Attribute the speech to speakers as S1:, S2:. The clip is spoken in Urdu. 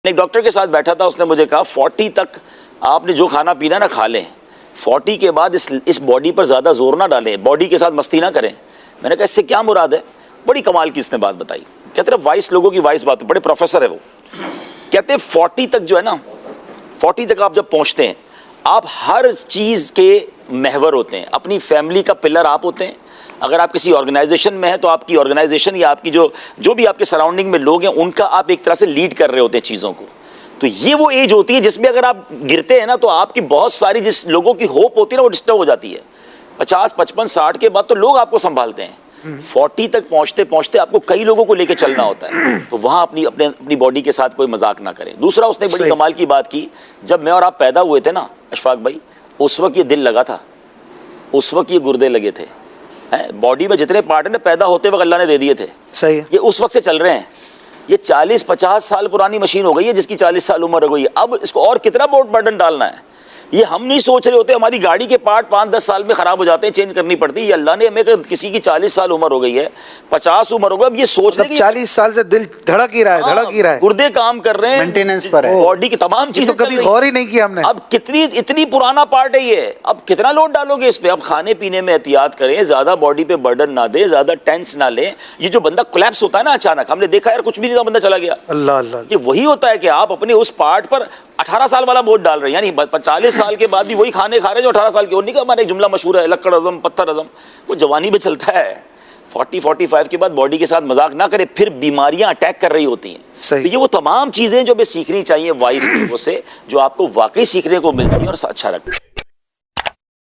S1: ایک ڈاکٹر کے ساتھ بیٹھا تھا, اس نے مجھے کہا 40 تک آپ نے جو کھانا پینا نہ کھا لیں, 40 کے بعد اس باڈی پر زیادہ زور نہ ڈالیں, باڈی کے ساتھ مستی نہ کریں. میں نے کہا اس سے کیا مراد ہے؟ بڑی کمال کی اس نے بات بتائی. کہتے ہیں وائس لوگوں کی وائس بات, بڑے پروفیسر ہے وہ. کہتے ہیں 40 تک جو ہے نا, 40 تک آپ جب پہنچتے ہیں آپ ہر چیز کے محور ہوتے ہیں, اپنی فیملی کا پلر آپ ہوتے ہیں. اگر آپ کسی آرگنائزیشن میں ہیں تو آپ کی آرگنائزیشن یا آپ کی جو بھی آپ کے سراؤنڈنگ میں لوگ ہیں ان کا آپ ایک طرح سے لیڈ کر رہے ہوتے ہیں چیزوں کو. تو یہ وہ ایج ہوتی ہے جس میں اگر آپ گرتے ہیں نا تو آپ کی بہت ساری جس لوگوں کی ہوپ ہوتی ہے نا وہ ڈسٹرب ہو جاتی ہے. 50 55 60 کے بعد تو لوگ آپ کو سنبھالتے ہیں, 40 تک پہنچتے پہنچتے آپ کو کئی لوگوں کو لے کے چلنا ہوتا ہے. تو وہاں اپنی باڈی کے ساتھ کوئی مذاق نہ کریں. دوسرا اس نے بڑی کمال کی بات کی, جب میں اور آپ پیدا ہوئے تھے نا اشفاق بھائی, اس وقت یہ دل لگا تھا, اس وقت یہ گردے لگے تھے, باڈی میں جتنے پارٹ ہیں پیدا ہوتے وقت اللہ نے دے دیے تھے. صحیح, یہ اس وقت سے چل رہے ہیں. یہ 40-50 سال پرانی مشین ہو گئی ہے جس کی 40 سال عمر ہو گئی ہے. اب اس کو اور کتنا برڈن ڈالنا ہے, یہ ہم نہیں سوچ رہے ہوتے. ہماری گاڑی کے پارٹ 5-10 سال میں خراب ہو جاتے ہیں, چینج کرنی پڑتی ہے. یہ اللہ نے ہمیں کسی کی 40 سال عمر ہو گئی ہے, 50 عمر ہو گئی, اب یہ سوچ رہے ہیں 40
S2: سال سے دل دھڑک ہی رہا ہے,
S1: گردے کام کر رہے ہیں,
S2: مینٹیننس پر ہے,
S1: باڈی کی تمام چیزیں
S2: کبھی غور ہی نہیں کیا ہم نے.
S1: اب اتنی پرانا پارٹ ہے یہ, اب کتنا لوڈ ڈالو گے اس پہ. اب کھانے پینے میں احتیاط کریں, زیادہ باڈی پہ برڈن نہ دیں, زیادہ ٹینس نہ لیں. یہ جو بندہ کولیپس ہوتا ہے نا اچانک, ہم نے دیکھا یار کچھ بھی نہیں تھا بندہ چلا گیا, یہ وہی ہوتا ہے کہ آپ اپنے اس پارٹ پر 18 سال والا بوجھ ڈال رہے ہیں. یعنی 40 سال کے بعد بھی وہی کھانے کھا رہے ہیں جو 18 سال کے. نہیں کہ ہمارا ایک جملہ مشہور ہے, لکڑ ہضم پتھر ہضم, وہ جوانی میں چلتا ہے. 40-45 کے بعد باڈی کے ساتھ مذاق نہ کرے, پھر بیماریاں اٹیک کر رہی ہوتی ہیں. تو یہ وہ تمام چیزیں جو ہمیں سیکھنی چاہیے وائس سے, جو آپ کو واقعی سیکھنے کو ملتی ہیں اور اچھا لگتا ہے.